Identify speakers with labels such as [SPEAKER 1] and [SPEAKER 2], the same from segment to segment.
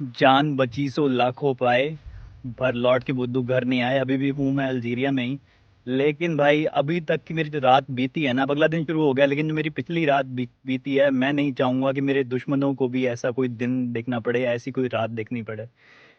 [SPEAKER 1] जान बची सो लाखों पाए, पर लौट के बुद्धू घर नहीं आए। अभी भी हूँ मैं अल्जीरिया में ही। लेकिन भाई अभी तक की मेरी जो रात बीती है ना, अब अगला दिन शुरू हो गया, लेकिन जो मेरी पिछली रात बीती है, मैं नहीं चाहूंगा कि मेरे दुश्मनों को भी ऐसा कोई दिन देखना पड़े, ऐसी कोई रात देखनी पड़े।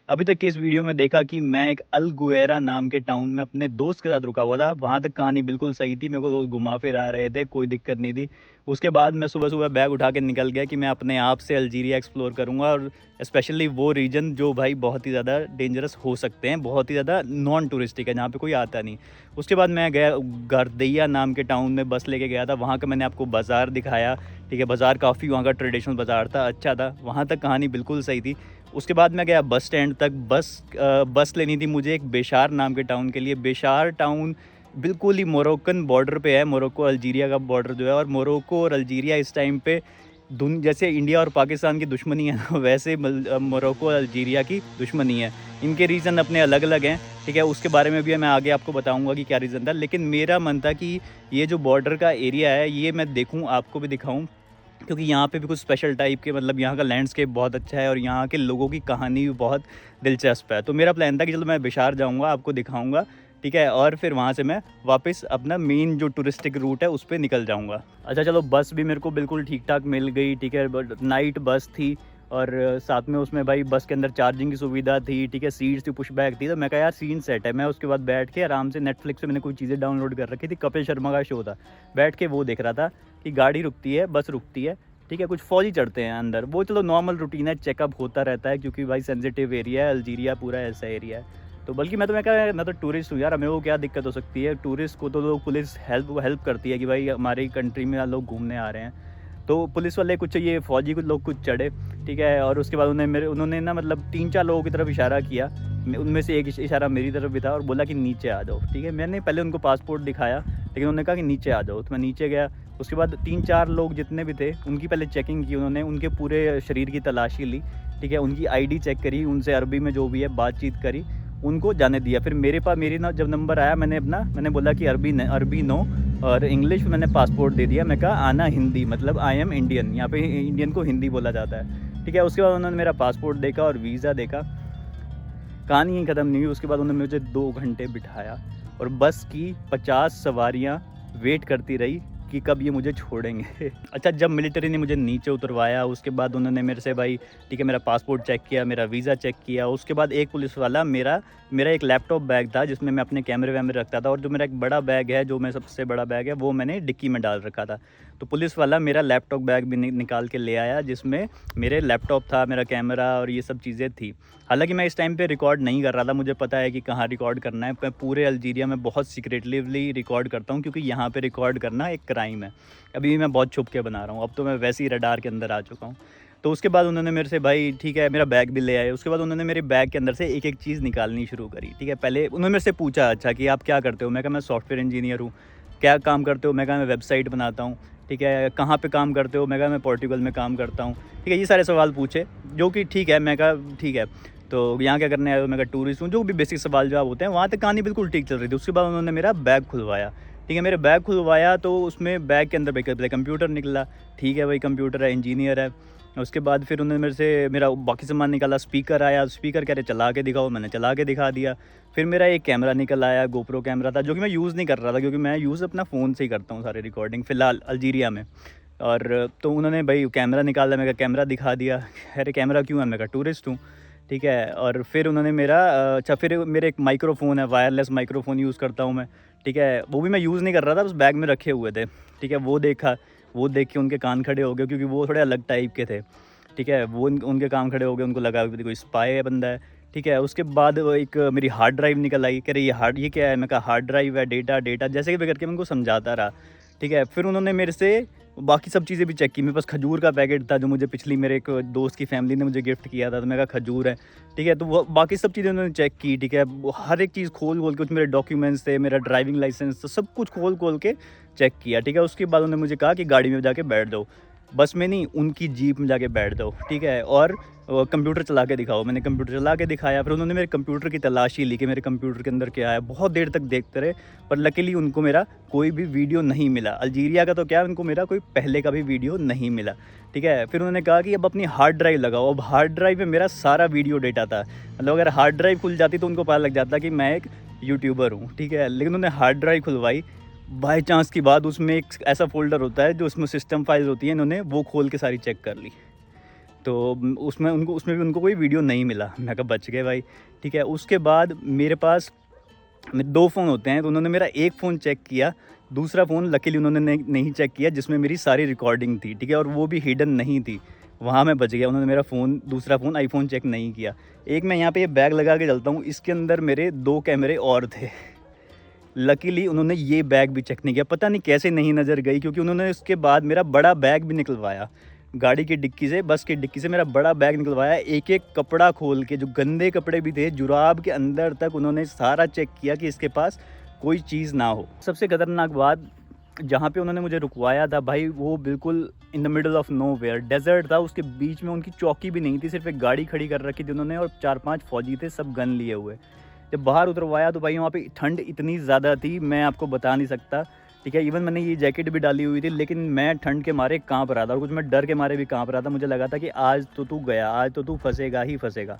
[SPEAKER 1] अभी तक की इस वीडियो में देखा कि मैं एक अल गुएरा नाम के टाउन में अपने दोस्त के साथ रुका हुआ था। वहां तक कहानी बिल्कुल सही थी, मेरे को दोस्त घुमा फिरा रहे थे, कोई दिक्कत नहीं थी। उसके बाद मैं सुबह सुबह बैग उठा के निकल गया कि मैं अपने आप से अल्जीरिया एक्सप्लोर करूंगा, और स्पेशली वो रीजन जो भाई बहुत ही ज़्यादा डेंजरस हो सकते हैं, बहुत ही ज़्यादा नॉन टूरिस्टिक है, जहाँ पे कोई आता नहीं। उसके बाद मैं गया गर्दैया नाम के टाउन में, बस लेके गया था। वहाँ का मैंने आपको बाज़ार दिखाया। ठीक है, बाज़ार काफ़ी वहाँ का ट्रेडिशनल बाज़ार था, अच्छा था। वहाँ तक कहानी बिल्कुल सही थी। उसके बाद मैं गया बस स्टैंड तक। बस लेनी थी मुझे एक बेशार नाम के टाउन के लिए। बेशार टाउन बिल्कुल ही मोरक्कन बॉर्डर पे है, मोरक्को अल्जीरिया का बॉर्डर जो है। और मोरक्को और अल्जीरिया इस टाइम पे जैसे इंडिया और पाकिस्तान की दुश्मनी है ना, वैसे मोरक्को और अल्जीरिया की दुश्मनी है। इनके रीज़न अपने अलग अलग हैं। ठीक है, उसके बारे में भी मैं आगे आपको बताऊंगा कि क्या रीज़न था। लेकिन मेरा मन था कि ये जो बॉर्डर का एरिया है ये मैं देखूं, आपको भी दिखाऊं, क्योंकि यहाँ पे भी कुछ स्पेशल टाइप के, मतलब यहाँ का लैंडस्केप बहुत अच्छा है और यहाँ के लोगों की कहानी भी बहुत दिलचस्प है। तो मेरा प्लान था कि चलो मैं बिशार जाऊँगा, आपको दिखाऊँगा। ठीक है, और फिर वहाँ से मैं वापस अपना मेन जो टूरिस्टिक रूट है उस पर निकल जाऊँगा। अच्छा चलो, बस भी मेरे को बिल्कुल ठीक ठाक मिल गई। ठीक है, बट नाइट बस थी, और साथ में उसमें भाई बस के अंदर चार्जिंग की सुविधा थी। ठीक है, सीट्स थी, पुश बैक थी। तो मैं कहा यार सीन सेट है। मैं उसके बाद बैठ के आराम से नेटफ्लिक्स पे मैंने कोई चीज़ें डाउनलोड कर रखी थी, कपिल शर्मा का शो था, बैठ के वो देख रहा था कि गाड़ी रुकती है, बस रुकती है। ठीक है, कुछ फौजी चढ़ते हैं अंदर, वो चलो नॉर्मल रूटीन है, चेकअप होता रहता है, क्योंकि भाई सेंसिटिव एरिया है, अल्जीरिया पूरा ऐसा एरिया है। तो बल्कि मैं कहा मैं तो टूरिस्ट हूँ यार, हमें वो क्या दिक्कत हो सकती है। टूरिस्ट को तो लोग, पुलिस हेल्प करती है कि भाई हमारी कंट्री में लोग घूमने आ रहे हैं। तो पुलिस वाले कुछ, ये फौजी कुछ लोग कुछ चढ़े। ठीक है, और उसके बाद उन्होंने ना मतलब 3-4 लोगों की तरफ इशारा किया। उनमें से एक इशारा मेरी तरफ भी था, और बोला कि नीचे आ जाओ। ठीक है, मैंने पहले उनको पासपोर्ट दिखाया, लेकिन उन्होंने कहा कि नीचे आ जाओ, तो मैं नीचे गया। उसके बाद 3-4 लोग जितने भी थे उनकी पहले चेकिंग की उन्होंने, उनके पूरे शरीर की तलाशी ली। ठीक है, उनकी आईडी चेक करी, उनसे अरबी में जो भी है बातचीत करी, उनको जाने दिया। फिर मेरे पास मेरी ना जब नंबर आया, मैंने बोला कि अरबी नो, और इंग्लिश मैंने पासपोर्ट दे दिया। मैं कहा आना हिंदी, मतलब आई एम इंडियन, यहाँ पे इंडियन को हिंदी बोला जाता है। ठीक है, उसके बाद उन्होंने मेरा पासपोर्ट देखा और वीज़ा देखा। कहानी ही ख़त्म नहीं हुई। उसके बाद उन्होंने मुझे 2 घंटे बिठाया, और बस की 50 सवारियाँ वेट करती रही कि कब ये मुझे छोड़ेंगे। अच्छा, जब मिलिट्री ने मुझे नीचे उतरवाया, उसके बाद उन्होंने मेरे से भाई, ठीक है, मेरा पासपोर्ट चेक किया, मेरा वीज़ा चेक किया। उसके बाद एक पुलिस वाला मेरा मेरा एक लैपटॉप बैग था जिसमें मैं अपने कैमरे वैमरे रखता था, और जो मेरा एक बड़ा बैग है, जो मैं सबसे बड़ा बैग है, वो मैंने डिक्की में डाल रखा था। तो पुलिस वाला मेरा लैपटॉप बैग भी निकाल के ले आया, जिसमें मेरे लैपटॉप था, मेरा कैमरा और ये सब चीज़ें थी। हालांकि मैं इस टाइम पे रिकॉर्ड नहीं कर रहा था, मुझे पता है कि कहाँ रिकॉर्ड करना है। मैं पूरे अल्जीरिया में बहुत सीक्रेटली रिकॉर्ड करता हूँ, क्योंकि यहाँ पे रिकॉर्ड करना एक क्राइम है। अभी भी मैं बहुत छुप के बना रहा हूँ, अब तो मैं वैसे ही रडार के अंदर आ चुका हूँ। तो उसके बाद उन्होंने मेरे से, भाई ठीक है, मेरा बैग भी ले आए। उसके बाद उन्होंने मेरे बैग के अंदर से एक एक चीज़ निकालनी शुरू करी। ठीक है, पहले उन्होंने मेरे से पूछा, अच्छा कि आप क्या करते हो। मैं कहा मैं सॉफ्टवेयर इंजीनियर हूँ। क्या काम करते हो। मैं कहा मैं वेबसाइट बनाता हूँ। ठीक है, कहाँ पे काम करते हो। मैं कहा मैं पोर्टुगल में काम करता हूँ। ठीक है, ये सारे सवाल पूछे, जो कि ठीक है। मैं कहा ठीक है, तो यहाँ क्या करने आए हो। मैं कहा टूरिस्ट हूँ। जो भी बेसिक सवाल जवाब होते हैं, वहाँ तक कहानी बिल्कुल ठीक चल रही थी। उसके बाद उन्होंने मेरा बैग खुलवाया। ठीक है, मेरे बैग खुलवाया, तो उसमें बैग के अंदर भाई कंप्यूटर निकला। ठीक है भाई, कंप्यूटर है, इंजीनियर है। उसके बाद फिर उन्होंने मेरे से मेरा बाकी सामान निकाला। स्पीकर आया, स्पीकर कह रहे चला के दिखाओ, मैंने चला के दिखा दिया। फिर मेरा एक कैमरा निकल आया, गोप्रो कैमरा था, जो कि मैं यूज़ नहीं कर रहा था, क्योंकि मैं यूज़ अपना फ़ोन से ही करता हूँ सारी रिकॉर्डिंग फ़िलहाल अल्जीरिया में। और तो उन्होंने भाई कैमरा निकाला, मैं कैमरा दिखा दिया। अरे कैमरा क्यों है, मैं कहा टूरिस्ट हूँ। ठीक है, और फिर उन्होंने मेरा अच्छा, फिर मेरे एक माइक्रोफ़ोन है, वायरलेस माइक्रोफ़ोन यूज़ करता हूँ मैं। ठीक है, वो भी मैं यूज़ नहीं कर रहा था, बस बैग में रखे हुए थे। ठीक है, वो देखा, वो देख के उनके कान खड़े हो गए, क्योंकि वो थोड़े अलग टाइप के थे। ठीक है, वो उनके कान खड़े हो गए, उनको लगा कि कोई स्पाई है बंदा है। ठीक है, उसके बाद वो एक मेरी हार्ड ड्राइव निकल आई। कह रही ये क्या है। मैं कहा हार्ड ड्राइव है, डेटा जैसे भी करके मैं उनको समझाता रहा। ठीक है, फिर उन्होंने मेरे से बाकी सब चीज़ें भी चेक की। मेरे पास खजूर का पैकेट था, जो मुझे पिछली मेरे एक दोस्त की फैमिली ने मुझे गिफ्ट किया था, तो मैं कहा खजूर है। ठीक है, तो वो बाकी सब चीज़ें उन्होंने चेक की। ठीक है, वो हर एक चीज़ खोल खोल के, कुछ मेरे डॉक्यूमेंट्स थे, मेरा ड्राइविंग लाइसेंस, तो सब कुछ खोल खोल के चेक किया। ठीक है, उसके बाद उन्होंने मुझे कहा कि गाड़ी में जाके बैठ जाओ। बस में नहीं, उनकी जीप में जाके बैठ जाओ, ठीक है, और कंप्यूटर चला के दिखाओ। मैंने कंप्यूटर चला के दिखाया, फिर उन्होंने मेरे कंप्यूटर की तलाशी ली कि मेरे कंप्यूटर के अंदर क्या है। बहुत देर तक देखते रहे, पर लकीली उनको मेरा कोई भी वीडियो नहीं मिला। अल्जीरिया का तो क्या, उनको मेरा कोई पहले का भी वीडियो नहीं मिला, ठीक है। फिर उन्होंने कहा कि अब अपनी हार्ड ड्राइव लगाओ। अब हार्ड ड्राइव में मेरा सारा वीडियो डेटा था, मतलब अगर हार्ड ड्राइव खुल जाती तो उनको पता लग जाता कि मैं एक यूट्यूबर हूँ, ठीक है। लेकिन उन्होंने हार्ड ड्राइव खुलवाई, बाई चांस की बात, उसमें एक ऐसा फ़ोल्डर होता है जो उसमें सिस्टम फाइल्स होती हैं, इन्होंने वो खोल के सारी चेक कर ली। तो उसमें भी उनको कोई वीडियो नहीं मिला। मैं कहा बच गए भाई, ठीक है। उसके बाद मेरे पास 2 फ़ोन होते हैं, तो उन्होंने मेरा एक फ़ोन चेक किया, दूसरा फ़ोन लकीली उन्होंने नहीं चेक किया, जिसमें मेरी सारी रिकॉर्डिंग थी, ठीक है, और वो भी हिडन नहीं थी। वहाँ मैं बच गया। उन्होंने मेरा दूसरा फ़ोन आईफ़ोन चेक नहीं किया। एक मैं यहाँ पे ये बैग लगा के चलता हूँ, इसके अंदर मेरे 2 कैमरे और थे। लकीली उन्होंने ये बैग भी चेक नहीं किया, पता नहीं कैसे नहीं नज़र गई, क्योंकि उन्होंने उसके बाद मेरा बड़ा बैग भी निकलवाया। गाड़ी की डिक्की से, बस की डिक्की से मेरा बड़ा बैग निकलवाया, एक-एक कपड़ा खोल के, जो गंदे कपड़े भी थे, जुराब के अंदर तक उन्होंने सारा चेक किया कि इसके पास कोई चीज़ ना हो। सबसे खतरनाक बात, जहाँ पे उन्होंने मुझे रुकवाया था भाई, वो बिल्कुल in the middle of nowhere, desert था, उसके बीच में उनकी चौकी भी नहीं थी, सिर्फ एक गाड़ी खड़ी कर रखी थी उन्होंने, और 4-5 फ़ौजी थे, सब गन लिए हुए। जब बाहर उतरवाया तो भाई वहाँ पे ठंड इतनी ज़्यादा थी, मैं आपको बता नहीं सकता, ठीक है। इवन मैंने ये जैकेट भी डाली हुई थी, लेकिन मैं ठंड के मारे काँप रहा था, और कुछ मैं डर के मारे भी काँप रहा था। मुझे लगा था कि आज तो तू गया, आज तो तू फंसेगा ही फंसेगा।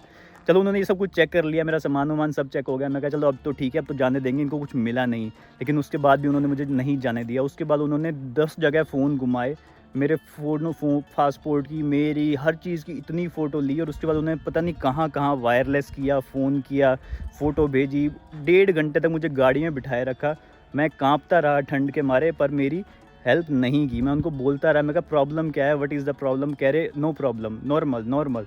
[SPEAKER 1] चलो उन्होंने ये सब कुछ चेक कर लिया, मेरा सामान-वामान सब चेक हो गया। मैं कहा चलो अब तो ठीक है, अब तो जाने देंगे, इनको कुछ मिला नहीं। लेकिन उसके बाद भी उन्होंने मुझे नहीं जाने दिया। उसके बाद उन्होंने 10 जगह फ़ोन घुमाए, मेरे पासपोर्ट की, मेरी हर चीज़ की इतनी फ़ोटो ली, और उसके बाद उन्होंने पता नहीं कहाँ-कहाँ वायरलेस किया, फ़ोन किया, फ़ोटो भेजी। 1.5 घंटे तक मुझे गाड़ी में बिठाए रखा। मैं काँपता रहा ठंड के मारे, पर मेरी हेल्प नहीं की। मैं उनको बोलता रहा, मैं कहा प्रॉब्लम क्या है, व्हाट इज़ द प्रॉब्लम? कह रहे नो प्रॉब्लम, नॉर्मल नॉर्मल।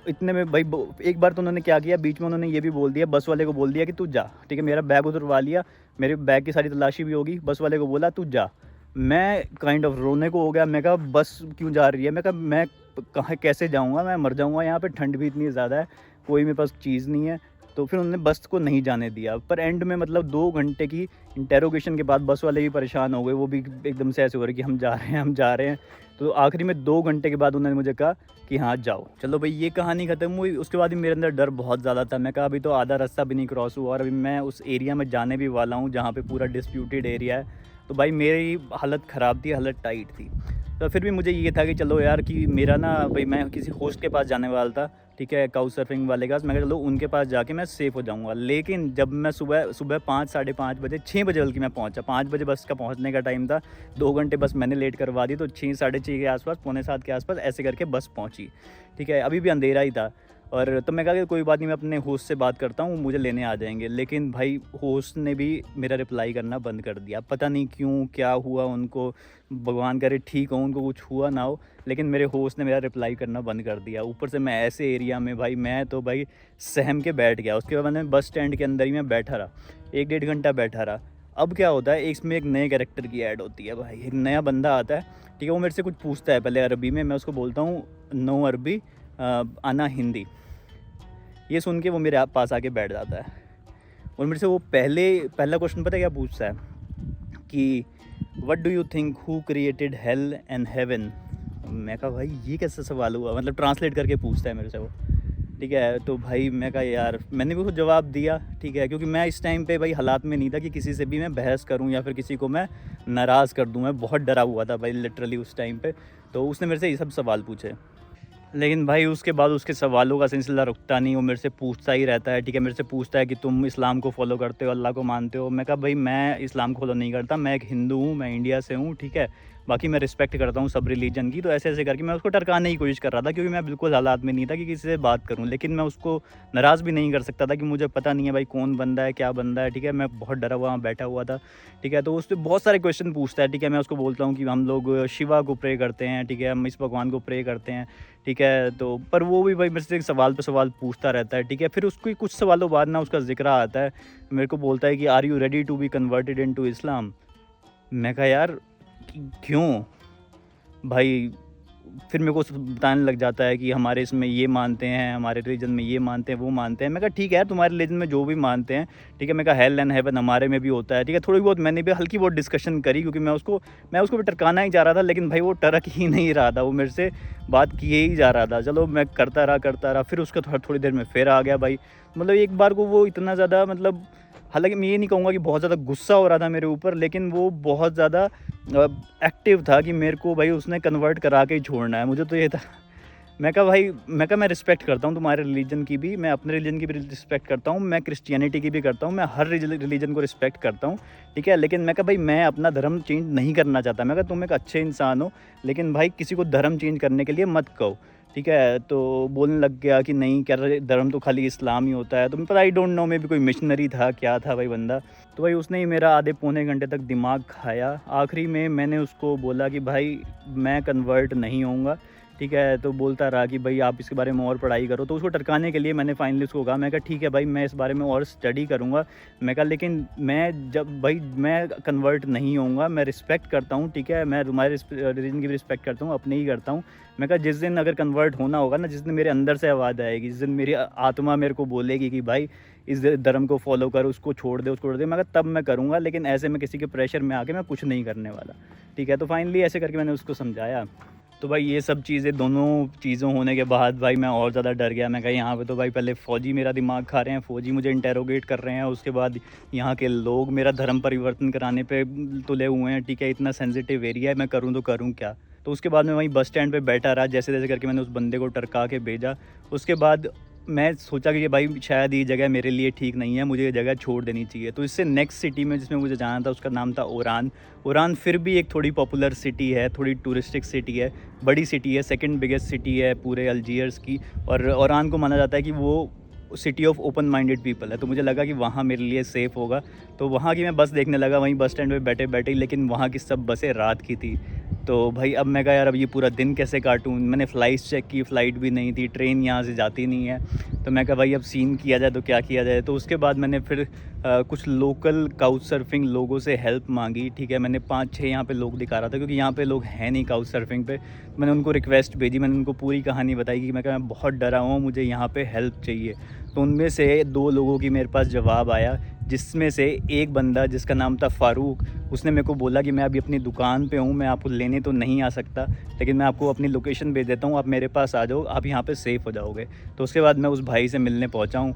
[SPEAKER 1] इतने में भाई एक बार तो उन्होंने क्या किया, बीच में उन्होंने ये भी बोल दिया, बस वाले को बोल दिया कि तू जा, ठीक है। मेरा बैग उतरवा लिया, मेरे बैग की सारी तलाशी भी होगी, बस वाले को बोला तू जा। मैं काइंड ऑफ रोने को हो गया। मैं कहा बस क्यों जा रही है? मैं कहा मैं कहाँ कैसे जाऊँगा, मैं मर जाऊँगा यहाँ पे, ठंड भी इतनी ज़्यादा है, कोई मेरे पास चीज़ नहीं है। तो फिर उन्होंने बस को नहीं जाने दिया, पर एंड में मतलब 2 घंटे की इंटेरोगेशन के बाद बस वाले भी परेशान हो गए। वो भी एकदम से ऐसे हो रहे कि हम जा रहे हैं, हम जा रहे हैं। तो आखिरी में 2 घंटे के बाद उन्होंने मुझे कहा कि हाँ जाओ। चलो भाई ये कहानी ख़त्म हुई। उसके बाद भी मेरे अंदर डर बहुत ज़्यादा था। मैं कहा अभी तो आधा रास्ता भी नहीं क्रॉस हुआ, और अभी मैं उस एरिया में जाने भी वाला हूँ जहाँ पे पूरा डिस्प्यूटेड एरिया है। तो भाई मेरी हालत ख़राब थी, हालत टाइट थी। तो फिर भी मुझे ये था कि चलो यार, कि मेरा ना भाई, मैं किसी होस्ट के पास जाने वाला था, ठीक है, काउच सर्फिंग वाले के पास। मैं कहा चलो उनके पास जाके मैं सेफ़ हो जाऊँगा। लेकिन जब मैं सुबह 5 साढ़े 5 बजे, 6 बजे बल्कि मैं पहुँचा, 5 बजे बस का पहुँचने का टाइम था, 2 घंटे बस मैंने लेट करवा दी, तो 6 साढ़े 6 के आसपास, पौने 7 के आसपास ऐसे करके बस पहुँची, ठीक है। अभी भी अंधेरा ही था। और तो मैं कहा कि कोई बात नहीं, मैं अपने होस्ट से बात करता हूँ, मुझे लेने आ जाएंगे। लेकिन भाई होस्ट ने भी मेरा रिप्लाई करना बंद कर दिया। पता नहीं क्यों, क्या हुआ उनको, भगवान करे ठीक हो, उनको कुछ हुआ ना हो, लेकिन मेरे होस्ट ने मेरा रिप्लाई करना बंद कर दिया। ऊपर से मैं ऐसे एरिया में, भाई मैं तो भाई सहम के बैठ गया। उसके बाद मैंने बस स्टैंड के अंदर ही मैं बैठा रहा, 1-1.5 घंटा बैठा रहा। अब क्या होता है, इसमें एक नए कैरेक्टर की ऐड होती है भाई। एक नया बंदा आता है, ठीक है, वो मेरे से कुछ पूछता है पहले अरबी में। मैं उसको बोलता हूँ नो अरबी, आना हिंदी। ये सुन के वो मेरे पास आके बैठ जाता है, और मेरे से वो पहला क्वेश्चन पता है क्या पूछता है, कि what do you think who created hello and heaven? मैं कहा भाई ये कैसा सवाल हुआ, मतलब ट्रांसलेट करके पूछता है मेरे से वो, ठीक है। तो भाई मैं कहा यार, मैंने भी उसको जवाब दिया, ठीक है, क्योंकि मैं इस टाइम पे भाई हालात में नहीं था कि किसी से भी मैं बहस करूं या फिर किसी को मैं नाराज़ कर दूं। मैं बहुत डरा हुआ था भाई लिटरली उस टाइम पे। तो उसने मेरे से ये सब सवाल पूछे, लेकिन भाई उसके बाद उसके सवालों का सिलसिला रुकता नहीं। वो मेरे से पूछता ही रहता है, ठीक है। मेरे से पूछता है कि तुम इस्लाम को फॉलो करते हो, अल्लाह को मानते हो? मैं कहा भाई मैं इस्लाम को फॉलो नहीं करता, मैं एक हिंदू हूँ, मैं इंडिया से हूँ, ठीक है। बाकी मैं रिस्पेक्ट करता हूँ सब रिलीजन की। तो ऐसे ऐसे करके मैं उसको टरकाने की कोशिश कर रहा था, क्योंकि मैं बिल्कुल हालात में नहीं था कि किसी से बात करूँ। लेकिन मैं उसको नाराज़ भी नहीं कर सकता था, कि मुझे पता नहीं है भाई कौन बंदा है, क्या बंदा है, ठीक है। मैं बहुत डरा हुआ वहाँ बैठा हुआ था, ठीक है। तो उससे बहुत सारे क्वेश्चन पूछता है, ठीक है। मैं उसको बोलता हूँ कि हम लोग शिवा को प्रे करते हैं, ठीक है, हम इस भगवान को प्रे करते हैं, ठीक है। तो पर वो भी भाई मेरे से सवाल पे सवाल पूछता रहता है, ठीक है। फिर उसको कुछ सवालों बाद ना उसका जिक्र आता है, मेरे को बोलता है कि are you ready to be converted into Islam? मैं कहा यार क्यों भाई, फिर मेरे को बताने लग जाता है कि हमारे इसमें ये मानते हैं, हमारे रिलीजन में ये मानते हैं, वो मानते हैं। मैं कहा ठीक है यार, तुम्हारे रिलीजन में जो भी मानते हैं, ठीक है। मैं कहा हेल एंड हेवन हमारे में भी होता है, ठीक है। थोड़ी बहुत मैंने भी हल्की बहुत डिस्कशन करी, क्योंकि मैं उसको भी टरकाना ही जा रहा था, लेकिन भाई वो टरक ही नहीं रहा था, वो मेरे से बात किए ही जा रहा था। चलो मैं करता रहा, फिर उसका थोड़ी देर में फिर आ गया भाई। मतलब एक बार को वो इतना ज़्यादा, मतलब हालाँकि मैं ये नहीं कहूँगा कि बहुत ज़्यादा गुस्सा हो रहा था मेरे ऊपर, लेकिन वो बहुत ज़्यादा एक्टिव था कि मेरे को भाई उसने कन्वर्ट करा के ही छोड़ना है। मुझे तो ये था, मैं कहा भाई, मैं रिस्पेक्ट करता हूँ तुम्हारे रिलीजन की भी, मैं अपने रिलीजन की भी रिस्पेक्ट करता हूँ, मैं क्रिश्चियनिटी की भी करता हूँ, मैं हर रिलीजन को रिस्पेक्ट करता हूँ, ठीक है। लेकिन मैं कहा भाई मैं अपना धर्म चेंज नहीं करना चाहता। मैं कहा तुम एक अच्छे इंसान हो, लेकिन भाई किसी को धर्म चेंज करने के लिए मत कहो, ठीक है। तो बोलने लग गया कि नहीं, कह रहा धर्म तो खाली इस्लाम ही होता है। तो मैं पता, आई डोंट नो, मे भी कोई मिशनरी था, क्या था भाई बंदा। तो भाई उसने ही मेरा आधे पौने घंटे तक दिमाग खाया। आखिरी में मैंने उसको बोला कि भाई मैं कन्वर्ट नहीं होऊंगा, ठीक है। तो बोलता रहा कि भाई आप इसके बारे में और पढ़ाई करो। तो उसको टरकाने के लिए मैंने फाइनली उसको कहा, मैं कहा ठीक है भाई, मैं इस बारे में और स्टडी करूँगा। मैं कहा लेकिन मैं जब भाई मैं कन्वर्ट नहीं होऊंगा, मैं रिस्पेक्ट करता हूँ, ठीक है। मैं तुम्हारे रिलीजन की भी रिस्पेक्ट करता हूँ, अपने ही करता हूँ। मैं कहा जिस दिन अगर कन्वर्ट होना होगा ना, जिस दिन मेरे अंदर से आवाज़ आएगी, जिस दिन मेरी आत्मा मेरे को बोलेगी कि भाई इस धर्म को फॉलो कर, उसको छोड़ दे, उसको छोड़ दे, मैं कहा तब मैं करूँगा। लेकिन ऐसे में किसी के प्रेशर में आके मैं कुछ नहीं करने वाला, ठीक है। तो फाइनली ऐसे करके मैंने उसको समझाया। तो भाई ये सब चीज़ें, दोनों चीज़ों होने के बाद भाई मैं और ज़्यादा डर गया। मैं कहा यहाँ पे तो भाई पहले फ़ौजी मेरा दिमाग खा रहे हैं, फ़ौजी मुझे इंटेरोगेट कर रहे हैं, उसके बाद यहाँ के लोग मेरा धर्म परिवर्तन कराने पे तुले हुए हैं, ठीक है। इतना सेंसिटिव एरिया है, मैं करूँ तो करूँ क्या। तो उसके बाद मैं वहीं बस स्टैंड पे बैठा रहा, जैसे जैसे करके मैंने उस बंदे को टरका के भेजा। उसके बाद मैं सोचा कि ये भाई शायद ये जगह मेरे लिए ठीक नहीं है, मुझे ये जगह छोड़ देनी चाहिए। तो इससे नेक्स्ट सिटी में जिसमें मुझे जाना था, उसका नाम था ओरान। ओरान फिर भी एक थोड़ी पॉपुलर सिटी है, थोड़ी टूरिस्टिक सिटी है, बड़ी सिटी है, सेकंड बिगेस्ट सिटी है पूरे अल्जीयर्स की। और ओरान को माना जाता है कि वो city of open minded people है। तो मुझे लगा कि वहाँ मेरे लिए सेफ़ होगा। तो वहाँ की मैं बस देखने लगा, वहीं बस स्टैंड पे बैठे बैठे, लेकिन वहाँ की सब बसें रात की थी। तो भाई अब मैं कहा यार, अब ये पूरा दिन कैसे काटूँ। मैंने फ़्लाइट्स चेक की, फ़्लाइट भी नहीं थी, ट्रेन यहाँ से जाती नहीं है। तो मैं कहा भाई अब सीन किया जाए तो क्या किया जाए। तो उसके बाद मैंने फिर कुछ लोकल काउच सर्फिंग लोगों से हेल्प मांगी, ठीक है। मैंने 5-6 यहाँ पे लोग दिखा रहा था, क्योंकि यहाँ पे लोग हैं नहीं काउच सर्फिंग पे। मैंने उनको रिक्वेस्ट भेजी, मैंने उनको पूरी कहानी बताई कि मैं बहुत डरा हुआ हूँ, मुझे यहाँ पे हेल्प चाहिए। तो उनमें से 2 लोगों की मेरे पास जवाब आया, जिसमें से एक बंदा जिसका नाम था फ़ारूक, उसने मेरे को बोला कि मैं अभी अपनी दुकान पे हूँ, मैं आपको लेने तो नहीं आ सकता, लेकिन मैं आपको अपनी लोकेशन भेज देता हूँ, आप मेरे पास आ जाओ, आप यहाँ पे सेफ़ हो जाओगे। तो उसके बाद मैं उस भाई से मिलने पहुँचा हूँ।